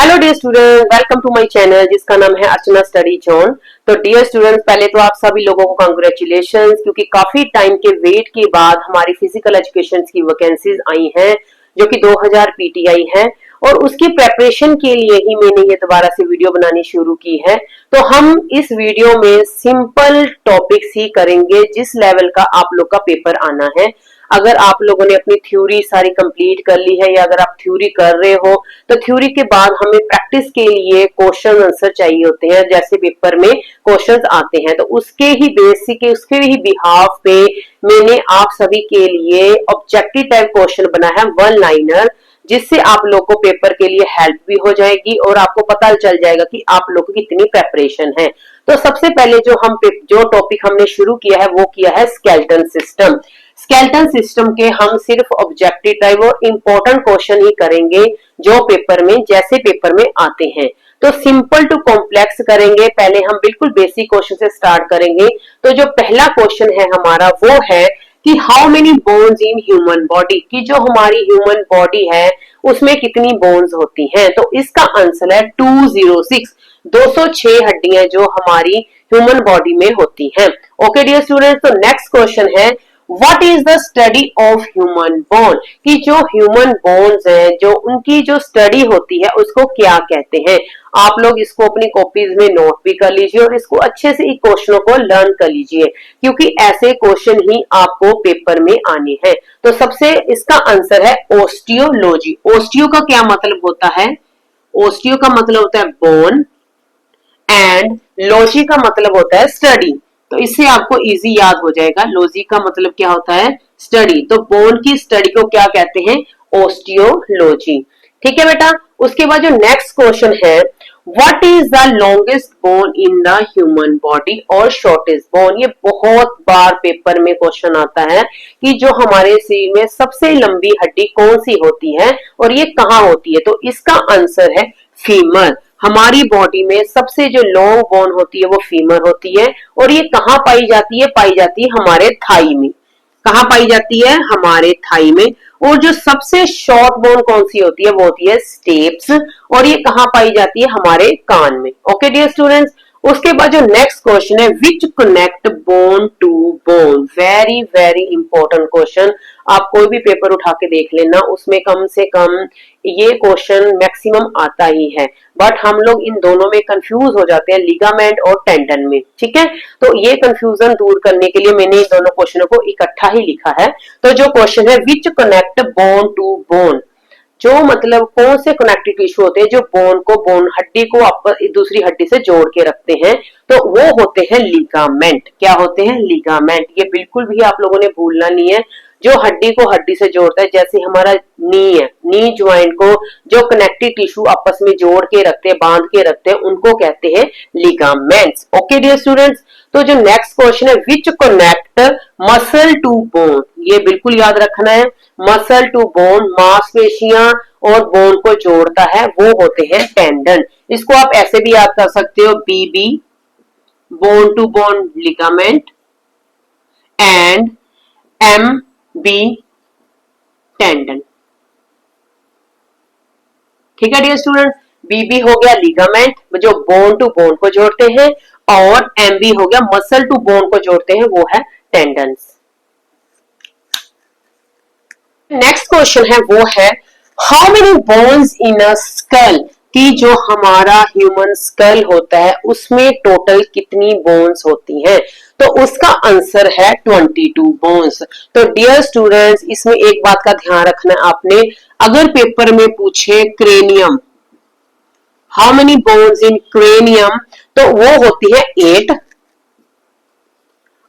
Hello dear student, welcome to my channel जिसका नाम है अर्चना स्टडी जोन। तो डियर स्टूडेंट, पहले तो आप सभी लोगों को कांग्रेचुलेशंस, क्योंकि काफी टाइम के वेट के बाद हमारी फिजिकल एजुकेशन की वैकेंसीज आई हैं जो कि 2000 पीटीआई है, और उसकी प्रेपरेशन के लिए ही मैंने ये दोबारा से वीडियो बनानी शुरू की है। तो हम इस वीडियो में सिंपल टॉपिक्स ही करेंगे जिस लेवल का आप लोग का पेपर आना है। अगर आप लोगों ने अपनी थ्योरी सारी कंप्लीट कर ली है या अगर आप थ्योरी कर रहे हो तो थ्योरी के बाद हमें प्रैक्टिस के लिए क्वेश्चन आंसर चाहिए होते हैं, जैसे पेपर में क्वेश्चंस आते हैं। तो उसके ही बेसिक उसके ही बिहाफ पे मैंने आप सभी के लिए ऑब्जेक्टिव टाइप क्वेश्चन बना है, वन लाइनर, जिससे आप लोग को पेपर के लिए हेल्प भी हो जाएगी और आपको पता चल जाएगा कि आप लोग की कितनी प्रेपरेशन है। तो सबसे पहले जो टॉपिक हमने शुरू किया है वो किया है स्केलेटन सिस्टम। स्केलेटन सिस्टम के हम सिर्फ ऑब्जेक्टिव टाइप और इंपॉर्टेंट क्वेश्चन ही करेंगे जो पेपर में जैसे पेपर में आते हैं। तो सिंपल टू कॉम्प्लेक्स करेंगे। पहले हम बिल्कुल बेसिक क्वेश्चन से स्टार्ट करेंगे। तो जो पहला क्वेश्चन है हमारा वो है कि how many bones in human body, कि जो हमारी ह्यूमन बॉडी है उसमें कितनी बोन्स होती हैं। तो इसका आंसर है 206, 206 हड्डियां जो हमारी ह्यूमन बॉडी में होती हैं। ओके डियर स्टूडेंट्स, तो नेक्स्ट क्वेश्चन है what is the study of human bone, कि जो ह्यूमन बोन्स है जो उनकी जो स्टडी होती है उसको क्या कहते हैं। आप लोग इसको अपनी कॉपीज में नोट भी कर लीजिए और इसको अच्छे से इन क्वेश्चनों को लर्न कर लीजिए, क्योंकि ऐसे क्वेश्चन ही आपको पेपर में आने हैं। तो सबसे इसका आंसर है ओस्टियोलॉजी। ओस्टियो का क्या मतलब होता है? ओस्टियो का मतलब होता है बोन एंड लॉजी का मतलब होता है स्टडी। तो इससे आपको इजी याद हो जाएगा। लॉजी का मतलब क्या होता है? स्टडी। तो बोन की स्टडी को क्या कहते हैं? ओस्टियोलॉजी। ठीक है बेटा। उसके बाद जो नेक्स्ट क्वेश्चन है what is the longest bone in the human body और शॉर्टेस्ट बोन। ये बहुत बार पेपर में क्वेश्चन आता है कि जो हमारे शरीर में सबसे लंबी हड्डी कौन सी होती है और ये कहाँ होती है। तो इसका आंसर है फीमर। हमारी बॉडी में सबसे जो लॉन्ग बोन होती है वो फीमर होती है, और ये कहाँ पाई जाती है? पाई जाती है हमारे थाई में। कहाँ पाई जाती है? हमारे थाई में। और जो सबसे शॉर्ट बोन कौन सी होती है? वो होती है स्टेप्स, और ये कहाँ पाई जाती है? हमारे कान में। Okay dear students. उसके बाद जो नेक्स्ट क्वेश्चन है which connect bone to bone. Very very important question. आप कोई भी पेपर उठा के देख लेना, उसमें कम से कम ये क्वेश्चन मैक्सिमम आता ही है, बट हम लोग इन दोनों में कंफ्यूज हो जाते हैं, लिगामेंट और टेंडन में। ठीक है। तो ये कंफ्यूजन दूर करने के लिए मैंने इन दोनों क्वेश्चनों को इकट्ठा ही लिखा है। तो जो क्वेश्चन है which connect bone to bone, जो मतलब कौन से कनेक्टिव टिश्यू होते हैं जो बोन हड्डी को दूसरी हड्डी से जोड़ के रखते हैं, तो वो होते हैं लिगामेंट। क्या होते हैं? लिगामेंट। ये बिल्कुल भी आप लोगों ने भूलना नहीं है। जो हड्डी को हड्डी से जोड़ता है, जैसे हमारा नी है, नी ज्वाइंट को जो कनेक्टिव टिश्यू आपस में जोड़ के रखते हैं, बांध के रखते हैं, उनको कहते हैं लिगामेंट्स। Okay dear students. तो जो नेक्स्ट क्वेश्चन है which connect muscle to bone, ये बिल्कुल याद रखना है। मसल टू बोन, मांसपेशियां और बोन को जोड़ता है, वो होते हैं टेंडन। इसको आप ऐसे भी याद कर सकते हो, B B bone to bone ligament and M B tendon. ठीक है डियर स्टूडेंट। बीबी हो गया लिगामेंट जो बोन टू बोन को जोड़ते हैं, और एमबी हो गया मसल टू बोन को जोड़ते हैं, वो है टेंडन्स। नेक्स्ट क्वेश्चन है वो है how many bones in a skull, कि जो हमारा ह्यूमन स्कल होता है उसमें टोटल कितनी बोन्स होती हैं। तो उसका आंसर है 22 बोन्स। तो डियर स्टूडेंट्स, इसमें एक बात का ध्यान रखना है आपने, अगर पेपर में पूछे cranium, how many bones in cranium, तो वो होती है 8।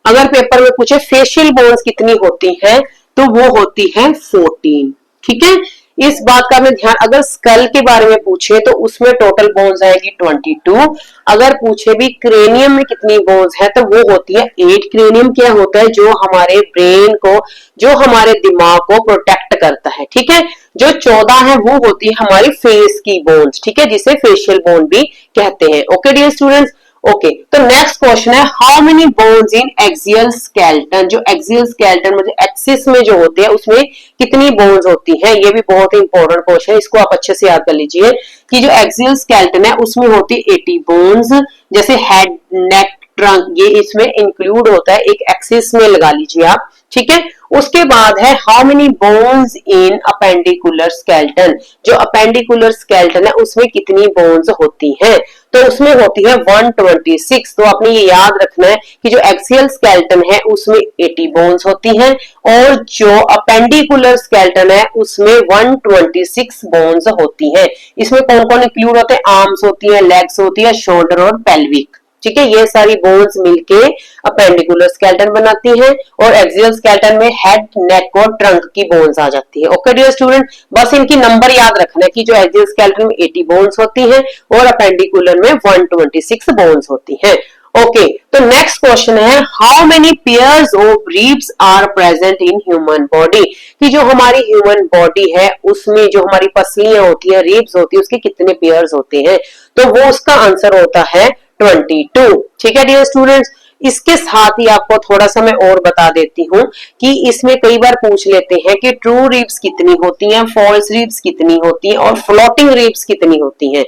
अगर पेपर में पूछे फेशियल बोन्स कितनी होती हैं, तो वो होती है 14। ठीक है। इस बात का मैं ध्यान, अगर स्कल के बारे में पूछे तो उसमें टोटल बोन्स आएगी 22। अगर पूछे भी क्रेनियम में कितनी बोन्स है, तो वो होती है 8। क्रेनियम क्या होता है? जो हमारे ब्रेन को, जो हमारे दिमाग को प्रोटेक्ट करता है। ठीक है। जो 14 है वो होती है हमारी फेस की बोन्स। ठीक है, जिसे फेशियल बोन भी कहते हैं। Okay dear students. ओके तो नेक्स्ट क्वेश्चन है how many bones in axial skeleton. जो एक्सियल स्केलेटन मतलब एक्सिस में जो होते हैं उसमें कितनी बोन्स होती हैं, ये भी बहुत ही इंपॉर्टेंट क्वेश्चन है, इसको आप अच्छे से याद कर लीजिए कि जो एक्सियल स्केलेटन है उसमें होती है 80 बोन्स। जैसे हेड, नेक, ट्रंक ये इसमें इंक्लूड होता है, एक एक्सिस में लगा लीजिए आप, ठीक है। उसके बाद है how many bones in appendicular skeleton. जो अपेंडिकुलर स्केलेटन है उसमें कितनी बोन्स होती हैं, तो उसमें होती है 126। तो आपने ये याद रखना है कि जो एक्सियल स्केलेटन है उसमें 80 बोन्स होती हैं और जो अपेंडिकुलर स्केलेटन है उसमें 126 बोन्स होती हैं। इसमें कौन कौन इंक्लूड होते हैं, आर्म्स होती है, लेग्स होती है, शोल्डर और पेल्विक, ठीक है। ये सारी बोन्स मिलके अपेंडिकुलर स्केलेटन बनाती हैं और एक्सियल स्केलेटन में हेड, नेक और ट्रंक की बोन्स आ जाती है। ओके डियर स्टूडेंट, बस इनकी नंबर याद रखना है कि जो एक्सियल स्केलेटन में 80 बोन्स होती हैं और अपेंडिकुलर में 126 बोन्स होती हैं। ओके तो नेक्स्ट क्वेश्चन है how many pairs of ribs are present in human body. कि जो हमारी ह्यूमन बॉडी है उसमें जो हमारी पसलियां होती है, रिब्स होती है, उसके कितने पेयर्स होते हैं, तो वो उसका आंसर होता है 22। ठीक है डियर स्टूडेंट्स, इसके साथ ही आपको थोड़ा सा मैं और बता देती हूँ कि इसमें कई बार पूछ लेते हैं कि ट्रू रिब्स कितनी होती हैं, फॉल्स रिब्स कितनी होती हैं और फ्लोटिंग रिब्स कितनी होती हैं।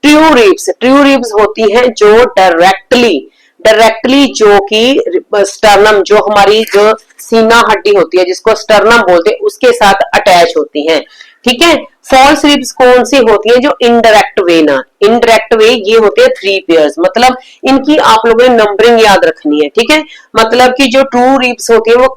ट्रू रिब्स होती हैं जो डायरेक्टली जो कि स्टर्नम, जो हमारी जो सीना हड्डी होती है जिसको स्टर्नम बोलते हैं, उसके साथ अटैच होती हैं, ठीक है। फॉल्स रिब्स कौन सी होती है, जो इनडायरेक्ट वे ना, इनडायरेक्ट वे ये होते हैं 3 पेयर्स। मतलब इनकी आप लोगों ने नंबरिंग याद रखनी है, ठीक है। मतलब कि जो ट्रू रिब्स होती है वो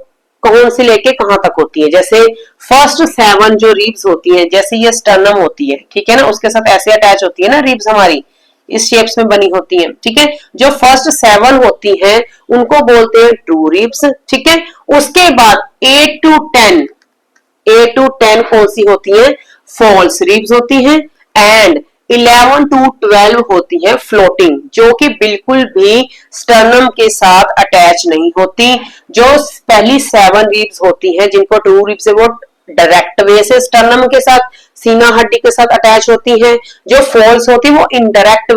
कौन से लेके कहां तक होती है, जैसे फर्स्ट 7 जो रिब्स होती है, जैसे ये स्टर्नम होती है, ठीक है ना, उसके साथ ऐसे अटैच होती है ना रिब्स हमारी, इस शेप्स में बनी होती है, ठीक है। जो फर्स्ट 7 होती हैं उनको बोलते हैं ट्रू रिब्स, ठीक है। उसके बाद 8 to 10 कौन सी होती हैं, फॉल्स रिब्स होती हैं। एंड 11 to 12 होती है फ्लोटिंग, जो कि बिल्कुल भी स्टर्नम के साथ अटैच नहीं होती। जो पहली 7 रिब्स होती हैं जिनको ट्रू रिब्स है वो डायरेक्ट वे से स्टर्नम के साथ, सीना हड्डी के साथ अटैच होती हैं। जो फॉल्स होती है वो इनडायरेक्ट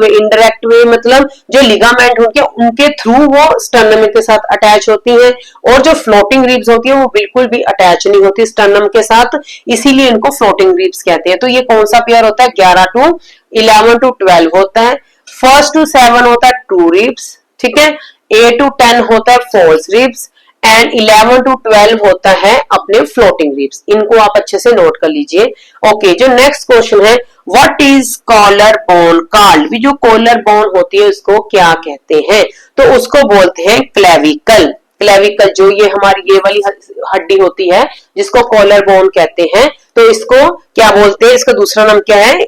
वे मतलब जो लिगामेंट होते हैं उनके थ्रू वो स्टर्नम के साथ अटैच होती हैं। और जो फ्लोटिंग रिब्स होती है वो बिल्कुल भी अटैच नहीं होती स्टर्नम के साथ, इसीलिए इनको फ्लोटिंग रिब्स कहते हैं। तो ये कौन सा पेयर होता है, 11 to 11 to 12 होता है। फर्स्ट टू 7 होता है ट्रू रिब्स, ठीक है। 8 to 10 होता है फॉल्स रिब्स एंड 11 to 12 होता है अपने फ्लोटिंग रिब्स। इनको आप अच्छे से नोट कर लीजिए। ओके जो नेक्स्ट क्वेश्चन है what is collar bone called. भी जो कॉलर बोन होती है उसको क्या कहते हैं, तो उसको बोलते हैं क्लेविकल। क्लेविकल जो ये हमारी ये वाली हड्डी होती है जिसको कॉलर बोन कहते हैं, तो इसको क्या बोलते हैं, इसका दूसरा नाम क्या है।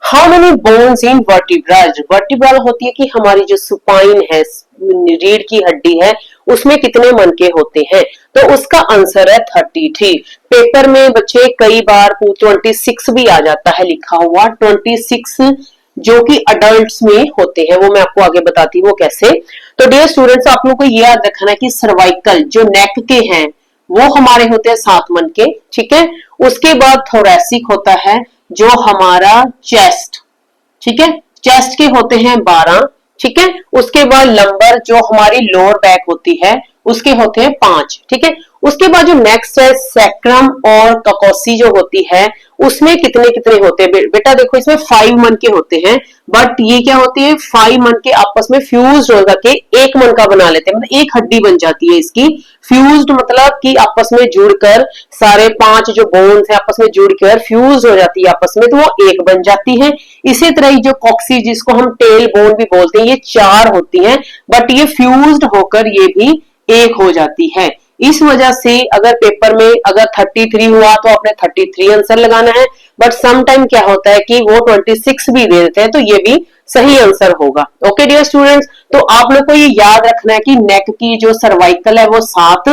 How many bones in vertebral. Vertebral होती है कि हमारी जो सुपाइन है, रीढ़ की हड्डी है, उसमें कितने मनके होते हैं, तो उसका आंसर है 33। पेपर में बच्चे कई बार 26 भी आ जाता है लिखा हुआ, 26 जो कि अडल्ट्स में होते हैं, वो मैं आपको आगे बताती हूँ वो कैसे। तो डियर स्टूडेंट्स आप लोगों को ये याद रखना है कि सर्वाइकल जो नेक के हैं वो हमारे होते हैं 7 मनके, ठीक है। उसके बाद थोरेसिक होता है जो हमारा चेस्ट, ठीक है, चेस्ट के होते हैं 12, ठीक है। उसके बाद लंबर जो हमारी लोअर बैक होती है उसके होते हैं 5, ठीक है। उसके बाद जो नेक्स्ट है सैक्रम और ककोसी जो होती है उसमें कितने कितने होते हैं बेटा, देखो इसमें 5 मन के होते हैं, बट ये क्या होती है 5 मन के आपस में फ्यूज हो जाके एक मन का बना लेते हैं, मतलब एक हड्डी बन जाती है इसकी। फ्यूज्ड मतलब कि आपस में जुड़कर सारे 5 जो बोन्स है आपस में जुड़कर फ्यूज हो जाती है आपस में, तो वो एक बन जाती है। इसी तरह ही जो कॉक्सी जिसको हम टेल बोन भी बोलते हैं, ये 4 होती हैं, बट ये फ्यूज्ड होकर ये भी एक हो जाती है। इस वजह से अगर पेपर में अगर 33 हुआ तो आपने 33 आंसर लगाना है, बट सम टाइम क्या होता है कि वो 26 भी दे देते हैं, तो ये भी सही आंसर होगा। ओके डियर स्टूडेंट्स, तो आप लोग को ये याद रखना है कि नेक की जो सर्वाइकल है वो 7,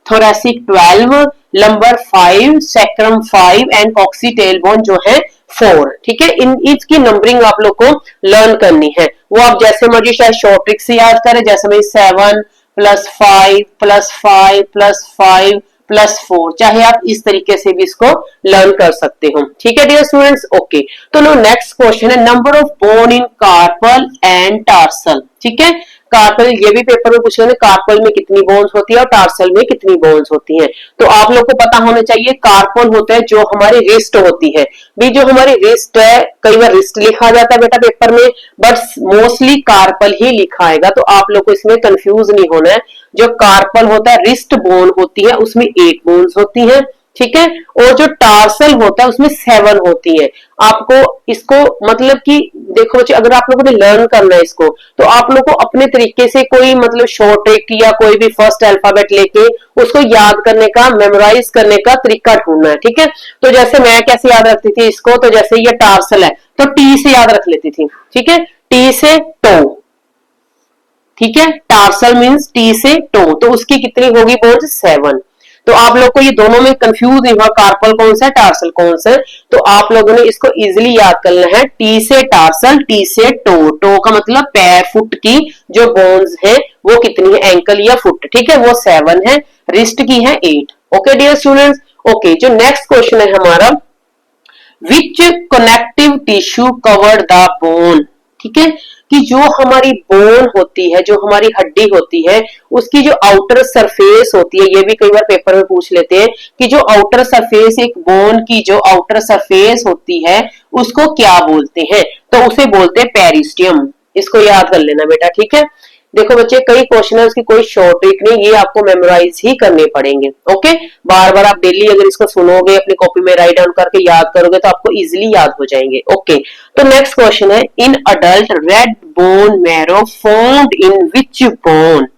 thoracic 12, lumbar 5, sacrum 5 and coccygeal bone जो है 4, ठीक है। इन इसकी नंबरिंग आप लोग को लर्न करनी है, वो आप जैसे मर्जी शायद शॉर्ट ट्रिक से याद करें, जैसे मैं 7 +5 +5 +5 +4, चाहे आप इस तरीके से भी इसको लर्न कर सकते हो। ठीक है डियर स्टूडेंट्स, ओके। तो नो नेक्स्ट क्वेश्चन है number of bone in carpal and tarsal. ठीक है, कार्पल, ये भी पेपर में पूछे हैं, कार्पल में कितनी बोन्स होती है और टार्सल में कितनी बोन्स होती हैं। तो आप लोग को पता होना चाहिए कार्पल होता है जो हमारी रिस्ट होती है। भी जो हमारी रिस्ट है, कई बार रिस्ट लिखा जाता है बेटा पेपर में, बट मोस्टली कार्पल ही लिखा आएगा, तो आप लोग को इसमें कंफ्यूज नहीं होना है। जो कार्पल होता है, रिस्ट बोन होती है, उसमें 8 बोन्स होती है। ठीक है, और जो टार्सल होता है उसमें 7 होती है। आपको इसको मतलब कि देखो बच्चे, अगर आप लोगों ने लर्न करना है इसको, तो आप लोग को अपने तरीके से कोई मतलब शॉर्ट ट्रिक या कोई भी फर्स्ट अल्फाबेट लेके उसको याद करने का, मेमोराइज करने का तरीका ढूंढना है। ठीक है, तो जैसे मैं कैसे याद रखती थी इसको, तो जैसे ये टार्सल है तो टी से याद रख लेती थी। ठीक है, टी से टो। ठीक है, टार्सल मीन्स टी से टो, तो उसकी कितनी होगी बोन्स? 7। तो आप लोग को ये दोनों में कंफ्यूज नहीं हुआ कार्पल कौन सा है, टार्सल कौन सा है, तो आप लोगों ने इसको इजीली याद करना है। टी से टार्सल, टी से टो, टो का मतलब पैर, फुट की जो बोन्स है वो कितनी है, एंकल या फुट। ठीक है, वो 7 है, रिस्ट की है 8। Okay dear students, okay. जो नेक्स्ट क्वेश्चन है हमारा, which connective tissue covered the bone. ठीक है, कि जो हमारी बोन होती है, जो हमारी हड्डी होती है, उसकी जो आउटर सरफेस होती है, ये भी कई बार पेपर में पूछ लेते हैं कि जो आउटर सरफेस, एक बोन की जो आउटर सरफेस होती है उसको क्या बोलते हैं, तो उसे बोलते हैं पेरिस्टियम। इसको याद कर लेना बेटा। ठीक है, देखो बच्चे, कई क्वेश्चन है, उसकी कोई शॉर्ट ट्रिक नहीं, ये आपको मेमोराइज ही करने पड़ेंगे। ओके, बार बार आप डेली अगर इसको सुनोगे, अपनी कॉपी में राइट डाउन करके याद करोगे, तो आपको इजीली याद हो जाएंगे। ओके, तो नेक्स्ट क्वेश्चन है, in adult red bone marrow found in which bone.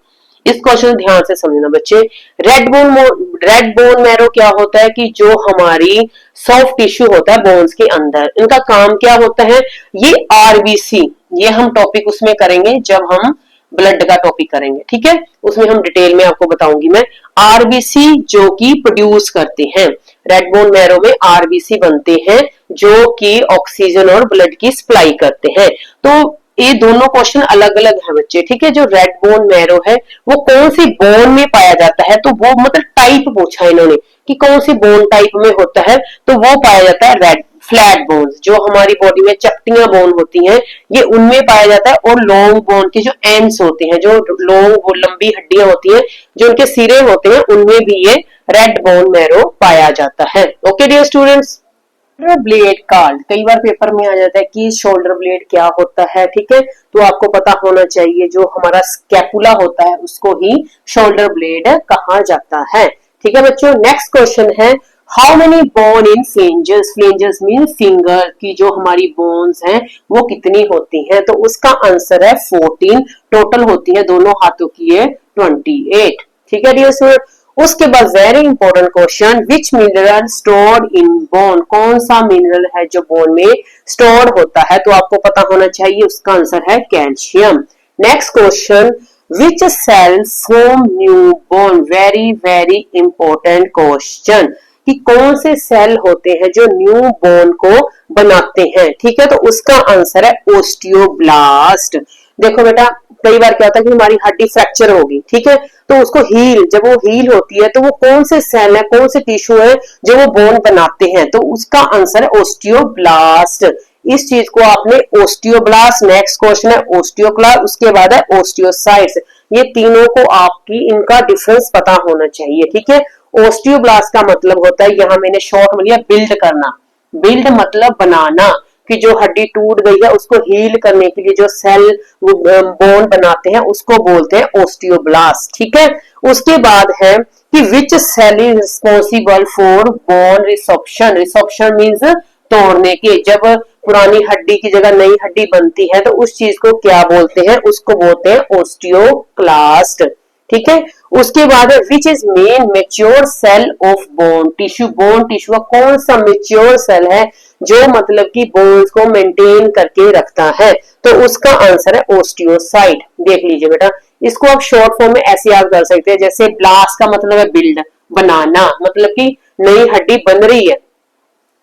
इस क्वेश्चन ध्यान से समझना बच्चे। रेड बोन मैरो क्या होता है कि जो हमारी सॉफ्ट टिश्यू होता है बोन्स के अंदर, इनका काम क्या होता है, ये आरबीसी, ये हम टॉपिक उसमें करेंगे जब हम ब्लड का टॉपिक करेंगे। ठीक है, उसमें हम डिटेल में आपको बताऊंगी मैं। आरबीसी जो कि प्रोड्यूस करते हैं, रेड बोन मैरो में आरबीसी बनते हैं जो कि ऑक्सीजन और ब्लड की सप्लाई करते हैं। तो ये दोनों क्वेश्चन अलग अलग है बच्चे। ठीक है, जो रेड बोन मैरो है वो कौन सी बोन में पाया जाता है, तो वो मतलब टाइप पूछा इन्होंने कि कौन सी बोन टाइप में होता है, तो वो पाया जाता है रेड फ्लैट बोन्स। जो हमारी बॉडी में चपटियां बोन होती हैं, ये उनमें पाया जाता है। और लॉन्ग बोन के जो एंड्स होते हैं, जो लॉन्ग लंबी हड्डियां होती हैं, जो उनके सिरे होते हैं, उनमें भी ये रेड बोन मैरो पाया जाता है। Okay dear students, blade card कई बार पेपर में आ जाता है कि शोल्डर ब्लेड क्या होता है। ठीक है, तो आपको पता होना चाहिए जो हमारा स्कैपुला होता है उसको ही शोल्डर ब्लेड कहा जाता है। ठीक है बच्चों, नेक्स्ट क्वेश्चन है, how many bone in phalanges. Phalanges mean finger की जो हमारी बोन्स हैं वो कितनी होती हैं, तो उसका आंसर है 14। टोटल होती है दोनों हाथों की है 28। ठीक है डियर स्टूडेंट, उसके बाद very important question, which mineral stored in bone. कौन सा मिनरल है जो बोन में स्टोर्ड होता है, तो आपको पता होना चाहिए, उसका आंसर है calcium. Next question, which cell form new bone. Very very important question, कि कौन से सेल होते हैं जो न्यू बोन को बनाते हैं। ठीक है, तो उसका आंसर है ओस्टियोब्लास्ट। देखो बेटा, कई बार क्या होता है कि हमारी हड्डी फ्रैक्चर होगी, ठीक है, तो उसको हील, जब वो हील होती है तो वो कौन से सेल है, कौन से टिश्यू है जो वो बोन बनाते हैं, तो उसका आंसर है ओस्टियोब्लास्ट। इस चीज को आपने ओस्टियोब्लास्ट, नेक्स्ट क्वेश्चन है ओस्टियोक्लास्ट, उसके बाद है ओस्टियोसाइट्स। ये तीनों को आपकी इनका डिफरेंस पता होना चाहिए। ठीक है, ओस्टियोब्लास्ट का मतलब होता है, यहाँ मैंने शॉर्ट में लिया बिल्ड करना। बिल्ड मतलब बनाना, कि जो हड्डी टूट गई है उसको हील करने के लिए जो सेल बोन बनाते हैं उसको बोलते हैं ओस्टियोब्लास्ट। ठीक है, उसके बाद है कि which cell is responsible for bone resorption. Resorption means तोड़ने के, जब पुरानी हड्डी की जगह नई हड्डी बनती है तो उस चीज को क्या बोलते हैं, उसको बोलते हैं ओस्टियोक्लास्ट। ठीक है, उसके बाद है which is main mature cell of bone tissue. Bone tissue का कौन सा मेच्योर सेल है जो मतलब कि बोन्स को मेंटेन करके रखता है, तो उसका आंसर है ओस्टियोसाइट। देख लीजिए बेटा, इसको आप शॉर्ट फॉर्म में ऐसे याद कर सकते हैं, जैसे ब्लास्ट का मतलब है बिल्ड, बनाना, मतलब कि नई हड्डी बन रही है,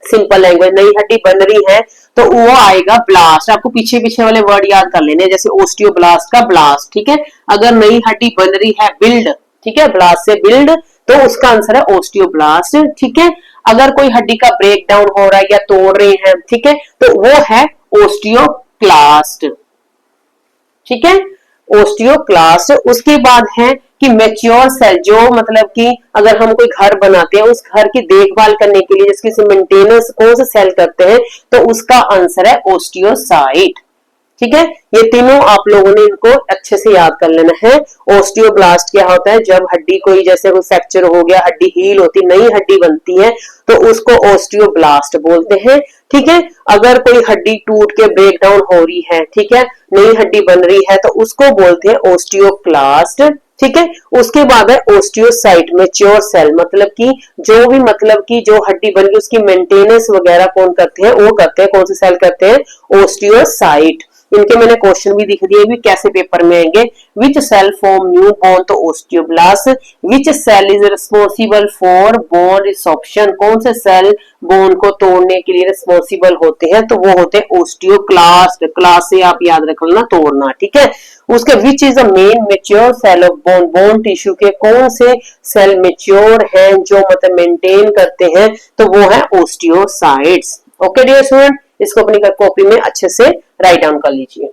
सिंपल लैंग्वेज, नई हड्डी बन रही है तो वो आएगा ब्लास्ट। आपको पीछे पीछे वाले वर्ड याद कर लेने, जैसे ओस्टियोब्लास्ट का ब्लास्ट। ठीक है, अगर नई हड्डी बन रही है बिल्ड, ठीक है, ब्लास्ट से बिल्ड, तो उसका आंसर है ओस्टियोब्लास्ट। ठीक है, अगर कोई हड्डी का ब्रेक डाउन हो रहा है या तोड़ रहे हैं, ठीक है, तो वो है ओस्टियोक्लास्ट। ठीक है, ओस्टियोक्लास्ट। उसके बाद है कि मैच्योर सेल, जो मतलब कि अगर हम कोई घर बनाते हैं उस घर की देखभाल करने के लिए जिसकी मेंटेनेंस कौन से सेल करते हैं, तो उसका आंसर है ओस्टियोसाइट। ठीक है, ये तीनों आप लोगों ने इनको अच्छे से याद कर लेना है। ओस्टियोब्लास्ट क्या होता है, जब हड्डी कोई जैसे कोई फ्रैक्चर हो गया, हड्डी हील होती, नई हड्डी बनती है, तो उसको ओस्टियोब्लास्ट बोलते हैं। ठीक है, अगर कोई हड्डी टूट के ब्रेक डाउन हो रही है, ठीक है, नई हड्डी बन रही है, तो उसको बोलते हैं ओस्टियोक्लास्ट। ठीक है, उसके बाद है ओस्टियोसाइट, मैच्योर सेल, मतलब कि जो भी मतलब कि जो हड्डी बन गई उसकी मेंटेनेंस वगैरह कौन करते हैं, वो करते हैं, कौन से सेल करते हैं, ओस्टियोसाइट। इनके मैंने क्वेश्चन भी दिख दिए भी कैसे पेपर में आएंगे। Which cell form new bone, तो osteoblast. Which cell is responsible for bone resorption, कौन से सेल बोन को तोड़ने के लिए रिस्पॉन्सिबल होते हैं, तो वो होते हैं ओस्टियोक्लास्ट। क्लास से आप याद रख लेना, तोड़ना। ठीक है, उसके which is a main mature cell of bone, bone tissue के कौन से सेल मेच्योर हैं जो मतलब मेंटेन करते हैं, तो वो है ओस्टियोसाइट्स। ओके डियर स्टूडेंट, इसको अपनी कॉपी में अच्छे से राइट डाउन कर लीजिए।